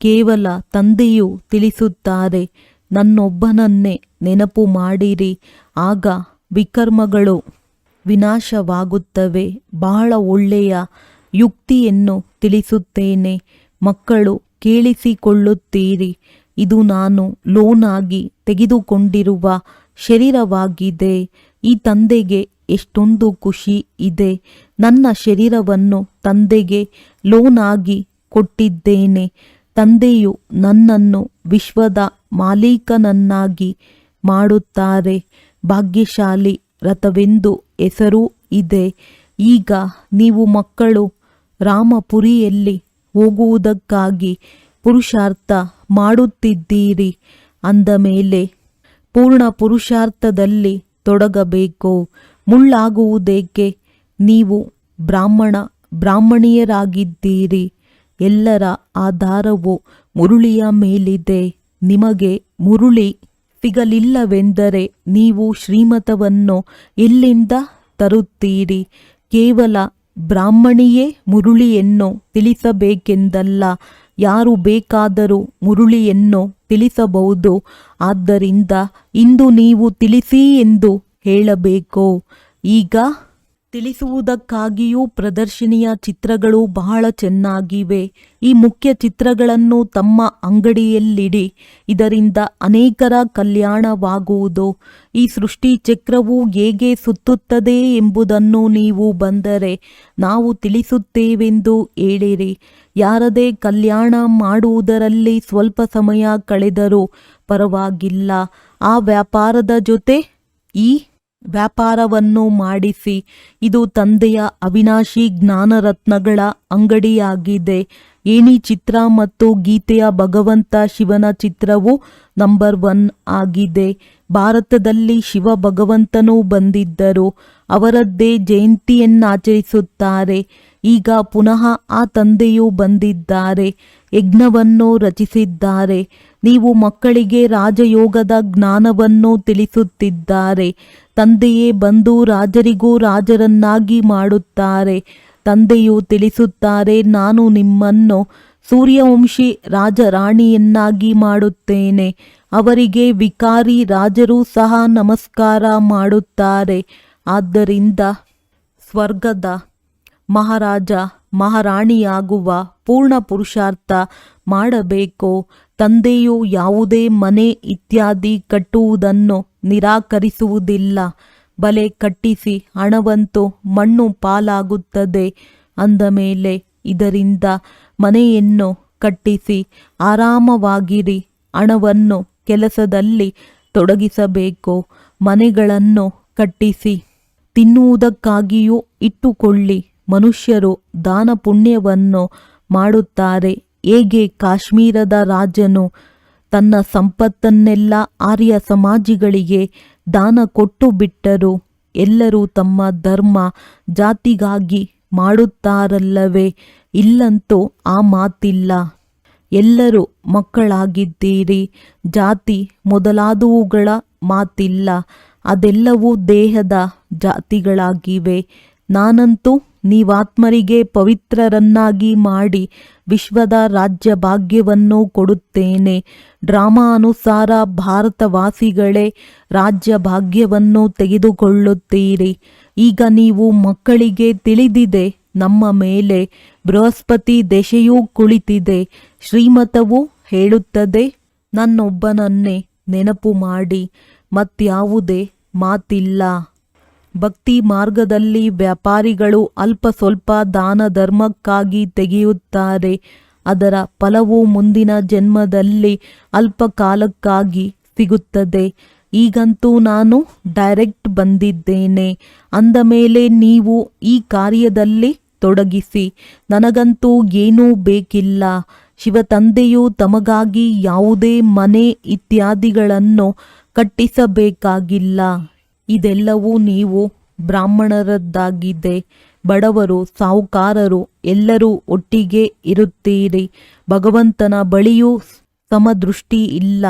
ಕೇವಲ ತಂದೆಯು ತಿಳಿಸುತ್ತಾರೆ, ನನ್ನೊಬ್ಬನನ್ನೇ ನೆನಪು ಮಾಡಿರಿ, ಆಗ ವಿಕರ್ಮಗಳು ವಿನಾಶವಾಗುತ್ತವೆ. ಬಹಳ ಒಳ್ಳೆಯ ಯುಕ್ತಿಯನ್ನು ತಿಳಿಸುತ್ತೇನೆ. ಮಕ್ಕಳು, ಕೇಳಿಸಿಕೊಳ್ಳುತ್ತೀರಿ. ಇದು ನಾನು ಲೋನಾಗಿ ತೆಗೆದುಕೊಂಡಿರುವ ಶರೀರವಾಗಿದೆ. ಈ ತಂದೆಗೆ ಎಷ್ಟೊಂದು ಖುಷಿ ಇದೆ. ನನ್ನ ಶರೀರವನ್ನು ತಂದೆಗೆ ಲೋನಾಗಿ ಕೊಟ್ಟಿದ್ದೇನೆ. ತಂದೆಯು ನನ್ನನ್ನು ವಿಶ್ವದ ಮಾಲೀಕನನ್ನಾಗಿ ಮಾಡುತ್ತಾರೆ. ಭಾಗ್ಯಶಾಲಿ ರಥವೆಂದು ಹೆಸರೂ ಇದೆ. ಈಗ ನೀವು ಮಕ್ಕಳು ರಾಮಪುರಿಯಲ್ಲಿ ಹೋಗುವುದಕ್ಕಾಗಿ ಪುರುಷಾರ್ಥ ಮಾಡುತ್ತಿದ್ದೀರಿ ಅಂದ ಮೇಲೆ ಪೂರ್ಣ ಪುರುಷಾರ್ಥದಲ್ಲಿ ತೊಡಗಬೇಕು. ಮುಳ್ಳಾಗುವುದೇಕೆ? ನೀವು ಬ್ರಾಹ್ಮಣಿಯರಾಗಿದ್ದೀರಿ. ಎಲ್ಲರ ಆಧಾರವು ಮುರುಳಿಯ ಮೇಲಿದೆ. ನಿಮಗೆ ಮುರುಳಿ ಸಿಗಲಿಲ್ಲವೆಂದರೆ ನೀವು ಶ್ರೀಮತವನ್ನು ಎಲ್ಲಿಂದ ತರುತ್ತೀರಿ? ಕೇವಲ ಬ್ರಾಹ್ಮಣಿಯೇ ಮುರುಳಿಯನ್ನು ತಿಳಿಸಬೇಕೆಂದಲ್ಲ, ಯಾರು ಬೇಕಾದರೂ ಮುರುಳಿಯನ್ನು ತಿಳಿಸಬಹುದು. ಆದ್ದರಿಂದ ಇಂದು ನೀವು ತಿಳಿಸಿ ಎಂದು ಹೇಳಬೇಕು. ಈಗ ತಿಳಿಸುವುದಕ್ಕಾಗಿಯೂ ಪ್ರದರ್ಶನಿಯ ಚಿತ್ರಗಳು ಬಹಳ ಚೆನ್ನಾಗಿವೆ. ಈ ಮುಖ್ಯ ಚಿತ್ರಗಳನ್ನು ತಮ್ಮ ಅಂಗಡಿಯಲ್ಲಿಡಿ. ಇದರಿಂದ ಅನೇಕರ ಕಲ್ಯಾಣವಾಗುವುದು. ಈ ಸೃಷ್ಟಿ ಚಕ್ರವು ಹೇಗೆ ಸುತ್ತುತ್ತದೆ ಎಂಬುದನ್ನು ನೀವು ಬಂದರೆ ನಾವು ತಿಳಿಸುತ್ತೇವೆಂದು ಹೇಳಿರಿ. ಯಾರದೇ ಕಲ್ಯಾಣ ಮಾಡುವುದರಲ್ಲಿ ಸ್ವಲ್ಪ ಸಮಯ ಕಳೆದರೂ ಪರವಾಗಿಲ್ಲ. ಆ ವ್ಯಾಪಾರದ ಜೊತೆ ಈ ವ್ಯಾಪಾರವನ್ನು ಮಾಡಿಸಿ. ಇದು ತಂದೆಯ ಅವಿನಾಶಿ ಜ್ಞಾನರತ್ನಗಳ ಅಂಗಡಿಯಾಗಿದೆ. ಏಣಿ ಚಿತ್ರ ಮತ್ತು ಗೀತೆಯ ಭಗವಂತ ಶಿವನ ಚಿತ್ರವು ನಂಬರ್ 1 ಆಗಿದೆ. ಭಾರತದಲ್ಲಿ ಶಿವ ಭಗವಂತನೂ ಬಂದಿದ್ದರು. ಅವರದ್ದೇ ಜಯಂತಿಯನ್ನಾಚರಿಸುತ್ತಾರೆ. ಈಗ ಪುನಃ ಆ ತಂದೆಯು ಬಂದಿದ್ದಾರೆ. ಯಜ್ಞವನ್ನು ರಚಿಸಿದ್ದಾರೆ. ನೀವು ಮಕ್ಕಳಿಗೆ ರಾಜಯೋಗದ ಜ್ಞಾನವನ್ನು ತಿಳಿಸುತ್ತಿದ್ದಾರೆ. ತಂದೆಯೇ ಬಂದು ರಾಜರಿಗೂ ರಾಜರನ್ನಾಗಿ ಮಾಡುತ್ತಾರೆ. ತಂದೆಯು ತಿಳಿಸುತ್ತಾರೆ, ನಾನು ನಿಮ್ಮನ್ನು ಸೂರ್ಯವಂಶಿ ರಾಜರಾಣಿಯನ್ನಾಗಿ ಮಾಡುತ್ತೇನೆ. ಅವರಿಗೆ ವಿಕಾರಿ ರಾಜರು ಸಹ ನಮಸ್ಕಾರ ಮಾಡುತ್ತಾರೆ. ಆದ್ದರಿಂದ ಸ್ವರ್ಗದ ಮಹಾರಾಜ ಮಹಾರಾಣಿಯಾಗುವ ಪೂರ್ಣ ಪುರುಷಾರ್ಥ ಮಾಡಬೇಕು. ತಂದೆಯು ಯಾವುದೇ ಮನೆ ಇತ್ಯಾದಿ ಕಟ್ಟುವುದನ್ನು ನಿರಾಕರಿಸುವುದಿಲ್ಲ. ಬಲೆ ಕಟ್ಟಿಸಿ ಹಣವಂತೂ ಮಣ್ಣು ಪಾಲಾಗುತ್ತದೆ ಅಂದ ಮೇಲೆ ಇದರಿಂದ ಮನೆಯನ್ನು ಕಟ್ಟಿಸಿ ಆರಾಮವಾಗಿರಿ. ಹಣವನ್ನು ಕೆಲಸದಲ್ಲಿ ತೊಡಗಿಸಬೇಕು. ಮನೆಗಳನ್ನು ಕಟ್ಟಿಸಿ ತಿನ್ನುವುದಕ್ಕಾಗಿಯೂ ಇಟ್ಟುಕೊಳ್ಳಿ. ಮನುಷ್ಯರು ದಾನ ಪುಣ್ಯವನ್ನು ಮಾಡುತ್ತಾರೆ. ಹೇಗೆ ಕಾಶ್ಮೀರದ ರಾಜನು ತನ್ನ ಸಂಪತ್ತನ್ನೆಲ್ಲ ಆರ್ಯ ಸಮಾಜಿಗಳಿಗೆ ದಾನ ಕೊಟ್ಟು ಬಿಟ್ಟರು. ಎಲ್ಲರೂ ತಮ್ಮ ಧರ್ಮ ಜಾತಿಗಾಗಿ ಮಾಡುತ್ತಾರಲ್ಲವೇ? ಇಲ್ಲಂತೂ ಆ ಮಾತಿಲ್ಲ. ಎಲ್ಲರೂ ಮಕ್ಕಳಾಗಿದ್ದೀರಿ. ಜಾತಿ ಮೊದಲಾದವುಗಳ ಮಾತಿಲ್ಲ. ಅದೆಲ್ಲವೂ ದೇಹದ ಜಾತಿಗಳಾಗಿವೆ. ನಾನಂತೂ ನೀವಾತ್ಮರಿಗೆ ಪವಿತ್ರರನ್ನಾಗಿ ಮಾಡಿ ವಿಶ್ವದ ರಾಜ್ಯ ಭಾಗ್ಯವನ್ನು ಕೊಡುತ್ತೇನೆ. ಡ್ರಾಮಾ ಅನುಸಾರ ಭಾರತವಾಸಿಗಳೇ ರಾಜ್ಯ ಭಾಗ್ಯವನ್ನು ತೆಗೆದುಕೊಳ್ಳುತ್ತೀರಿ. ಈಗ ನೀವು ಮಕ್ಕಳಿಗೆ ತಿಳಿದಿದೆ, ನಮ್ಮ ಮೇಲೆ ಬೃಹಸ್ಪತಿ ದೆಸೆಯೂ ಕುಳಿತಿದೆ. ಶ್ರೀಮತವು ಹೇಳುತ್ತದೆ, ನನ್ನೊಬ್ಬನನ್ನೇ ನೆನಪು ಮಾಡಿ, ಮತ್ಯಾವುದೇ ಮಾತಿಲ್ಲ. ಭಕ್ತಿ ಮಾರ್ಗದಲ್ಲಿ ವ್ಯಾಪಾರಿಗಳು ಅಲ್ಪ ಸ್ವಲ್ಪ ದಾನ ಧರ್ಮಕ್ಕಾಗಿ ತೆಗೆಯುತ್ತಾರೆ. ಅದರ ಫಲವು ಮುಂದಿನ ಜನ್ಮದಲ್ಲಿ ಅಲ್ಪ ಕಾಲಕ್ಕಾಗಿ ಸಿಗುತ್ತದೆ. ಈಗಂತೂ ನಾನು ಡೈರೆಕ್ಟ್ ಬಂದಿದ್ದೇನೆ ಅಂದ ಮೇಲೆ ನೀವು ಈ ಕಾರ್ಯದಲ್ಲಿ ತೊಡಗಿಸಿ. ನನಗಂತೂ ಏನೂ ಬೇಕಿಲ್ಲ. ಶಿವತಂದೆಯು ತಮಗಾಗಿ ಯಾವುದೇ ಮನೆ ಇತ್ಯಾದಿಗಳನ್ನು ಕಟ್ಟಿಸಬೇಕಾಗಿಲ್ಲ. ಇದೆಲ್ಲವೂ ನೀವು ಬ್ರಾಹ್ಮಣರದ್ದಾಗಿದೆ. ಬಡವರು ಸಾಹುಕಾರರು ಎಲ್ಲರೂ ಒಟ್ಟಿಗೆ ಇರುತ್ತೀರಿ. ಭಗವಂತನ ಬಳಿಯೂ ಸಮದೃಷ್ಟಿ ಇಲ್ಲ.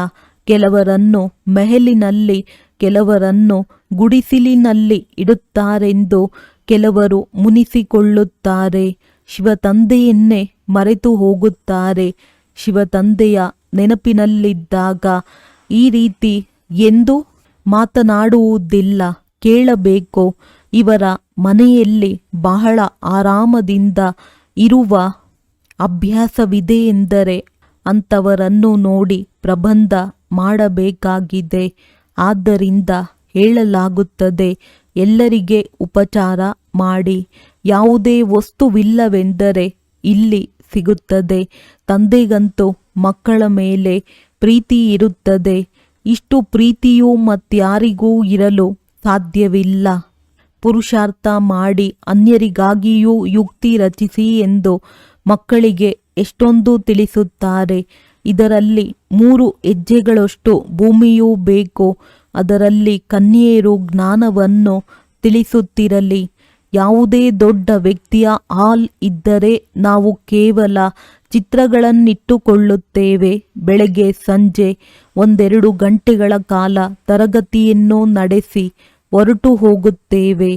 ಕೆಲವರನ್ನು ಮೆಹಲಿನಲ್ಲಿ, ಕೆಲವರನ್ನು ಗುಡಿಸಿಲಿನಲ್ಲಿ ಇಡುತ್ತಾರೆಂದು ಕೆಲವರು ಮುನಿಸಿಕೊಳ್ಳುತ್ತಾರೆ. ಶಿವತಂದೆಯನ್ನೇ ಮರೆತು ಹೋಗುತ್ತಾರೆ. ಶಿವತಂದೆಯ ನೆನಪಿನಲ್ಲಿದ್ದಾಗ ಈ ರೀತಿ ಎಂದು ಮಾತನಾಡುವುದಿಲ್ಲ. ಕೇಳಬೇಕು. ಇವರ ಮನೆಯಲ್ಲಿ ಬಹಳ ಆರಾಮದಿಂದ ಇರುವ ಅಭ್ಯಾಸವಿದೆ ಎಂದರೆ ಅಂಥವರನ್ನು ನೋಡಿ ಪ್ರಬಂಧ ಮಾಡಬೇಕಾಗಿದೆ. ಆದ್ದರಿಂದ ಹೇಳಲಾಗುತ್ತದೆ, ಎಲ್ಲರಿಗೆ ಉಪಚಾರ ಮಾಡಿ. ಯಾವುದೇ ವಸ್ತುವಿಲ್ಲವೆಂದರೆ ಇಲ್ಲಿ ಸಿಗುತ್ತದೆ. ತಂದೆಗಂತೂ ಮಕ್ಕಳ ಮೇಲೆ ಪ್ರೀತಿ ಇರುತ್ತದೆ. ಇಷ್ಟು ಪ್ರೀತಿಯೂ ಮತ್ಯಾರಿಗೂ ಇರಲು ಸಾಧ್ಯವಿಲ್ಲ. ಪುರುಷಾರ್ಥ ಮಾಡಿ ಅನ್ಯರಿಗಾಗಿಯೂ ಯುಕ್ತಿ ರಚಿಸಿ ಎಂದು ಮಕ್ಕಳಿಗೆ ಎಷ್ಟೊಂದು ತಿಳಿಸುತ್ತಾರೆ. ಇದರಲ್ಲಿ 3 ಹೆಜ್ಜೆಗಳಷ್ಟು ಭೂಮಿಯೂ ಬೇಕು. ಅದರಲ್ಲಿ ಕನ್ಯೆಯರು ಜ್ಞಾನವನ್ನು ತಿಳಿಸುತ್ತಿರಲಿ. ಯಾವುದೇ ದೊಡ್ಡ ವ್ಯಕ್ತಿಯ ಹಾಲ್ ಇದ್ದರೆ ನಾವು ಕೇವಲ ಚಿತ್ರಗಳನ್ನಿಟ್ಟುಕೊಳ್ಳುತ್ತೇವೆ. ಬೆಳಗ್ಗೆ ಸಂಜೆ 1-2 ಗಂಟೆಗಳ ಕಾಲ ತರಗತಿಯನ್ನು ನಡೆಸಿ ಹೊರಟು ಹೋಗುತ್ತೇವೆ.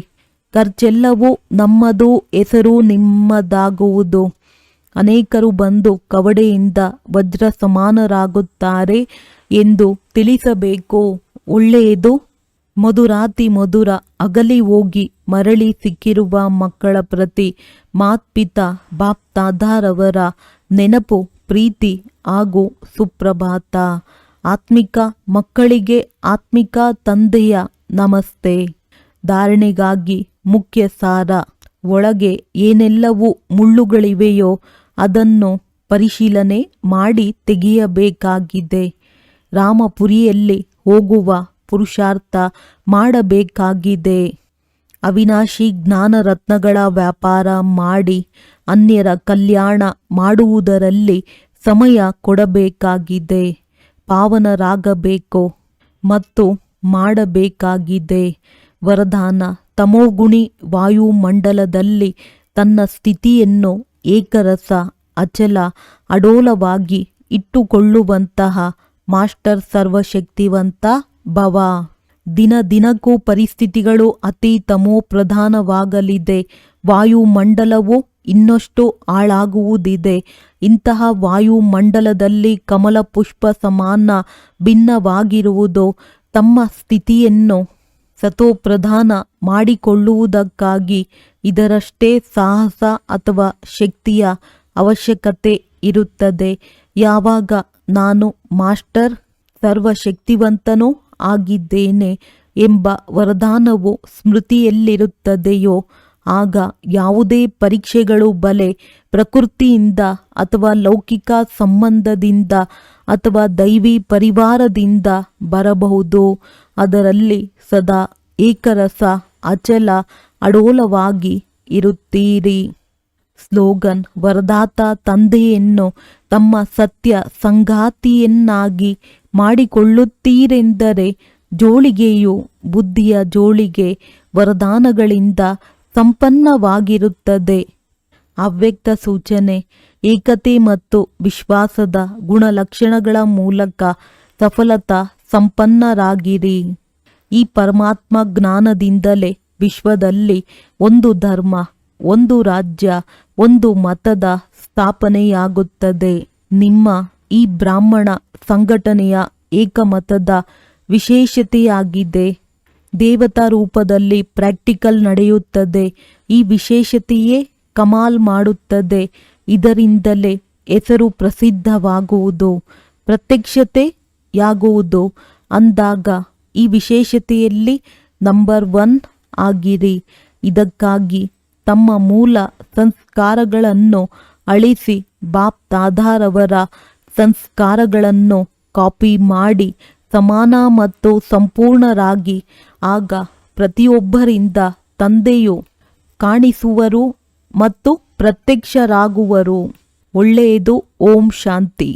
ಖರ್ಚೆಲ್ಲವೂ ನಮ್ಮದು, ಹೆಸರು ನಿಮ್ಮದಾಗುವುದು. ಅನೇಕರು ಬಂದು ಕವಡೆಯಿಂದ ವಜ್ರ ಸಮಾನರಾಗುತ್ತಾರೆ ಎಂದು ತಿಳಿಸಬೇಕು. ಒಳ್ಳೆಯದು. ಮಧುರಾತಿ ಮಧುರ ಅಗಲಿ ಹೋಗಿ ಮರಳಿ ಸಿಕ್ಕಿರುವ ಮಕ್ಕಳ ಪ್ರತಿ ಮಾತ್ಪಿತಾ ಬಾಪ್ ತಾದಾರವರ ನೆನಪು, ಪ್ರೀತಿ ಹಾಗೂ ಸುಪ್ರಭಾತ. ಆತ್ಮಿಕ ಮಕ್ಕಳಿಗೆ ಆತ್ಮಿಕ ತಂದೆಯ ನಮಸ್ತೆ. ಧಾರಣೆಗಾಗಿ ಮುಖ್ಯ ಸಾರ. ಒಳಗೆ ಏನೆಲ್ಲವೂ ಮುಳ್ಳುಗಳಿವೆಯೋ ಅದನ್ನು ಪರಿಶೀಲನೆ ಮಾಡಿ ತೆಗೆಯಬೇಕಾಗಿದೆ. ರಾಮಪುರಿಯಲ್ಲಿ ಹೋಗುವ ಪುರುಷಾರ್ಥ ಮಾಡಬೇಕಾಗಿದೆ. ಅವಿನಾಶಿ ಜ್ಞಾನರತ್ನಗಳ ವ್ಯಾಪಾರ ಮಾಡಿ ಅನ್ಯರ ಕಲ್ಯಾಣ ಮಾಡುವುದರಲ್ಲಿ ಸಮಯ ಕೊಡಬೇಕಾಗಿದೆ. ಪಾವನರಾಗಬೇಕು ಮತ್ತು ಮಾಡಬೇಕಾಗಿದೆ. ವರದಾನ: ತಮೋಗುಣಿ ವಾಯುಮಂಡಲದಲ್ಲಿ ತನ್ನ ಸ್ಥಿತಿಯನ್ನು ಏಕರಸ, ಅಚಲ, ಅಡೋಲವಾಗಿ ಇಟ್ಟುಕೊಳ್ಳುವಂತಹ ಮಾಸ್ಟರ್ ಸರ್ವಶಕ್ತಿವಂತ ಭವ. ದಿನ ದಿನಕ್ಕೂ ಪರಿಸ್ಥಿತಿಗಳು ಅತಿ ತಮೋಪ್ರಧಾನವಾಗಲಿದೆ. ವಾಯುಮಂಡಲವು ಇನ್ನಷ್ಟು ಹಾಳಾಗುವುದಿದೆ. ಇಂತಹ ವಾಯುಮಂಡಲದಲ್ಲಿ ಕಮಲ ಪುಷ್ಪ ಸಮಾನ ಭಿನ್ನವಾಗಿರುವುದು ತಮ್ಮ ಸ್ಥಿತಿಯನ್ನು ಸತೋಪ್ರಧಾನ ಮಾಡಿಕೊಳ್ಳುವುದಕ್ಕಾಗಿ. ಇದರಷ್ಟೇ ಸಾಹಸ ಅಥವಾ ಶಕ್ತಿಯ ಅವಶ್ಯಕತೆ ಇರುತ್ತದೆ. ಯಾವಾಗ ನಾನು ಮಾಸ್ಟರ್ ಸರ್ವಶಕ್ತಿವಂತನೂ ಆಗಿದ್ದೇನೆ ಎಂಬ ವರದಾನವು ಸ್ಮೃತಿಯಲ್ಲಿರುತ್ತದೆಯೋ ಆಗ ಯಾವುದೇ ಪರೀಕ್ಷೆಗಳು ಬಲೆ ಪ್ರಕೃತಿಯಿಂದ ಅಥವಾ ಲೌಕಿಕ ಸಂಬಂಧದಿಂದ ಅಥವಾ ದೈವಿ ಪರಿವಾರದಿಂದ ಬರಬಹುದು. ಅದರಲ್ಲಿ ಸದಾ ಏಕರಸ, ಅಚಲ, ಅಡೋಲವಾಗಿ ಇರುತ್ತೀರಿ. ಸ್ಲೋಗನ್: ವರದಾತ ತಂದೆಯನ್ನು ತಮ್ಮ ಸತ್ಯ ಸಂಗಾತಿಯನ್ನಾಗಿ ಮಾಡಿಕೊಳ್ಳುತ್ತೀರೆಂದರೆ ಜೋಳಿಗೆಯು ಬುದ್ಧಿಯ ಜೋಳಿಗೆ ವರದಾನಗಳಿಂದ ಸಂಪನ್ನವಾಗಿರುತ್ತದೆ. ಅವ್ಯಕ್ತ ಸೂಚನೆ: ಏಕತೆ ಮತ್ತು ವಿಶ್ವಾಸದ ಗುಣಲಕ್ಷಣಗಳ ಮೂಲಕ ಸಫಲತಾ ಸಂಪನ್ನರಾಗಿರಿ. ಈ ಪರಮಾತ್ಮ ಜ್ಞಾನದಿಂದಲೇ ವಿಶ್ವದಲ್ಲಿ ಒಂದು ಧರ್ಮ, ಒಂದು ರಾಜ್ಯ, ಒಂದು ಮತದ ಸ್ಥಾಪನೆಯಾಗುತ್ತದೆ. ನಿಮ್ಮ ಈ ಬ್ರಾಹ್ಮಣ ಸಂಘಟನೆಯ ಏಕಮತದ ವಿಶೇಷತೆಯಾಗಿದೆ. ದೇವತಾ ರೂಪದಲ್ಲಿ ಪ್ರಾಕ್ಟಿಕಲ್ ನಡೆಯುತ್ತದೆ. ಈ ವಿಶೇಷತೆಯೇ ಕಮಾಲ್ ಮಾಡುತ್ತದೆ. ಇದರಿಂದಲೇ ಹೆಸರು ಪ್ರಸಿದ್ಧವಾಗುವುದು, ಪ್ರತ್ಯಕ್ಷತೆಯಾಗುವುದು. ಅಂದಾಗ ಈ ವಿಶೇಷತೆಯಲ್ಲಿ ನಂಬರ್ 1 ಆಗಿರಿ. ಇದಕ್ಕಾಗಿ ತಮ್ಮ ಮೂಲ ಸಂಸ್ಕಾರಗಳನ್ನು ಅಳಿಸಿ ಬಾಪ್ ದಾದಾರವರ ಸಂಸ್ಕಾರಗಳನ್ನು ಕಾಪಿ ಮಾಡಿ ಸಮಾನ ಮತ್ತು ಸಂಪೂರ್ಣರಾಗಿ ಆಗ ಪ್ರತಿಯೊಬ್ಬರಿಂದ ತಂದೆಯು ಕಾಣಿಸುವರು ಮತ್ತು ಪ್ರತ್ಯಕ್ಷರಾಗುವರು. ಒಳ್ಳೆಯದು. ಓಂ ಶಾಂತಿ.